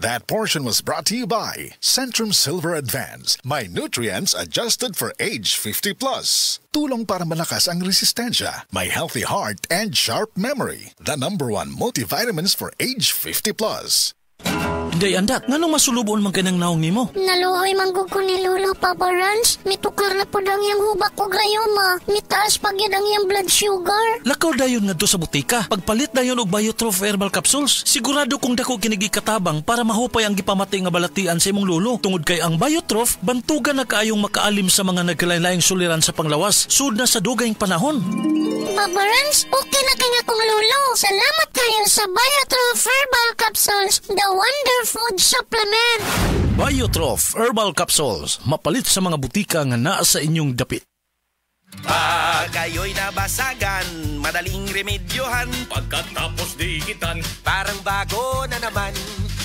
That portion was brought to you by Centrum Silver Advance. My nutrients adjusted for age 50 plus. Tulong para malakas ang resistensya. My healthy heart and sharp memory. The #1 multivitamins for age 50 plus. Day andat, nganong masulubon man kanang naong nimo? Naluoy manggug ko ni Lolo, Papa Rans. Mitukar na po dang yung hubak ko gayoma. Mitaas pag yan ang yung blood sugar. Lakaw dayon nga do sa butika. Pagpalit dayon og Biotrof herbal capsules. Sigurado kung dako kinigi katabang para mahupay ang gipamatay nga balatian sa imong lolo. Tungod kay ang Biotrof, bantugan na kaayong makaalim sa mga nagkalain-laing suliran sa panglawas. Sud na sa dugayng panahon. Papa Rans, okay na kanya kong lolo. Salamat kayo sa Biotrof herbal capsules. The Wonder Food Supplement. Biotrof herbal capsules. Mapalit sa mga butika nga naa sa inyong dapit. Pag kayo'y nabasagan, madaling remedyohan. Pagkatapos dikitan, Parang bago na naman.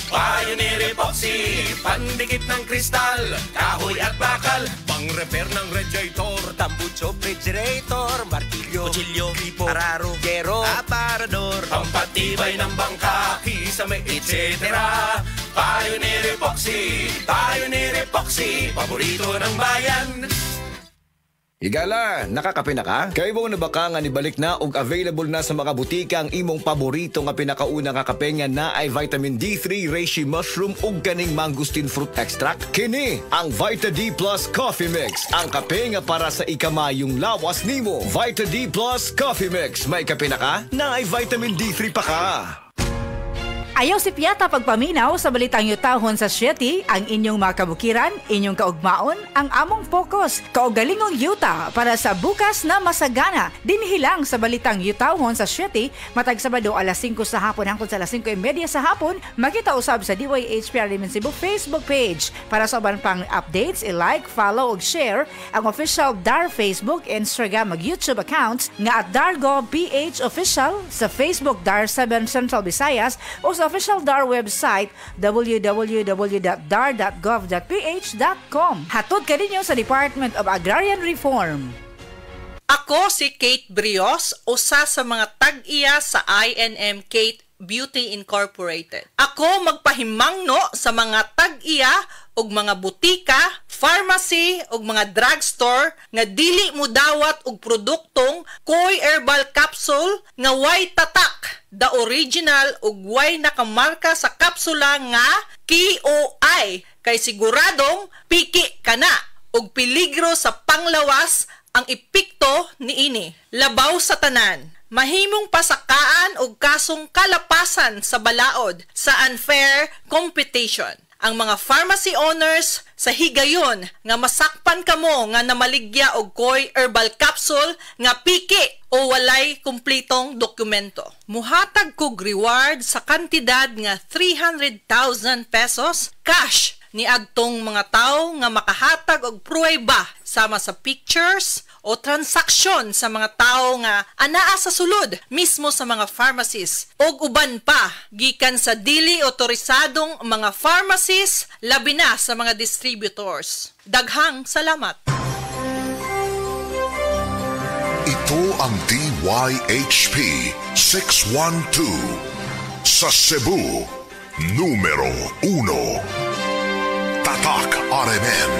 Pioneer Epoxy, pandikit ng kristal, kahoy at bakal, pang-repair ng radiator, tambucho, refrigerator, martilyo, kutsilyo, gripo, araro, gero, aparador, pampatibay ng bangka, kisame, etc. Pioneer Epoxy, paborito ng bayan. Higala, nakakape na ka? Kaya mo na baka nga nibalik na og available na sa mga butika ang imong paborito nga pinakauna nga kape nga na ay vitamin D3, reishi mushroom ug ganing mangosteen fruit extract? Kini ang Vita D Plus Coffee Mix, ang kape nga para sa ikamayong lawas nimo. Vita D Plus Coffee Mix, may kape na ka? Na ay vitamin D3 pa ka. Ayaw si Piata pagpaminaw sa balitang yutahon sa Sieti, ang inyong mga kabukiran, inyong kaugmaon, ang among focus, kaugalingong yuta para sa bukas na masagana. Dinhilang sa balitang yutahon sa Sieti, matag Sabado alas 5 sa hapon hangtod sa alas 5:30 sa hapon, makita usab sa DYHPR Limen Cebu Facebook page. Para sa uban pang updates, i-like, follow ug share ang official DAR Facebook, Instagram ug YouTube accounts nga at Dargo PH Official sa Facebook DAR 7 Central Visayas o sa official DAR website www.dar.gov.ph.com. Hatod ka ninyo sa Department of Agrarian Reform. Ako si Kate Brios, usa sa mga tag-iya sa INM Kate Beauty Incorporated. Ako magpahimangno sa mga tag-iya og mga butika, pharmacy ug mga drugstore nga dili mo dawat og produktong Koy Herbal Capsule nga way tatak, the original ug way nakamarka sa kapsula nga KOI, kay siguradong piki kana ug peligro sa panglawas ang epekto niini. Labaw sa tanan, mahimong pasakaan og kasong kalapasan sa balaod sa unfair competition. Ang mga pharmacy owners sa higayon nga masakpan kamo nga namaligya og Koy Herbal Capsule nga piki o walay kumpletong dokumento. Muhatag kog reward sa kantidad nga 300,000 pesos cash ni agtong mga tao nga makahatag og pruweba sama sa pictures o transaksyon sa mga tao nga anaa sa sulod mismo sa mga pharmacies og uban pa gikan sa dili otorisadong mga pharmacies labi na sa mga distributors. Daghang salamat. Ito ang DYHP 612 sa Cebu, numero 1. Tatak RMN.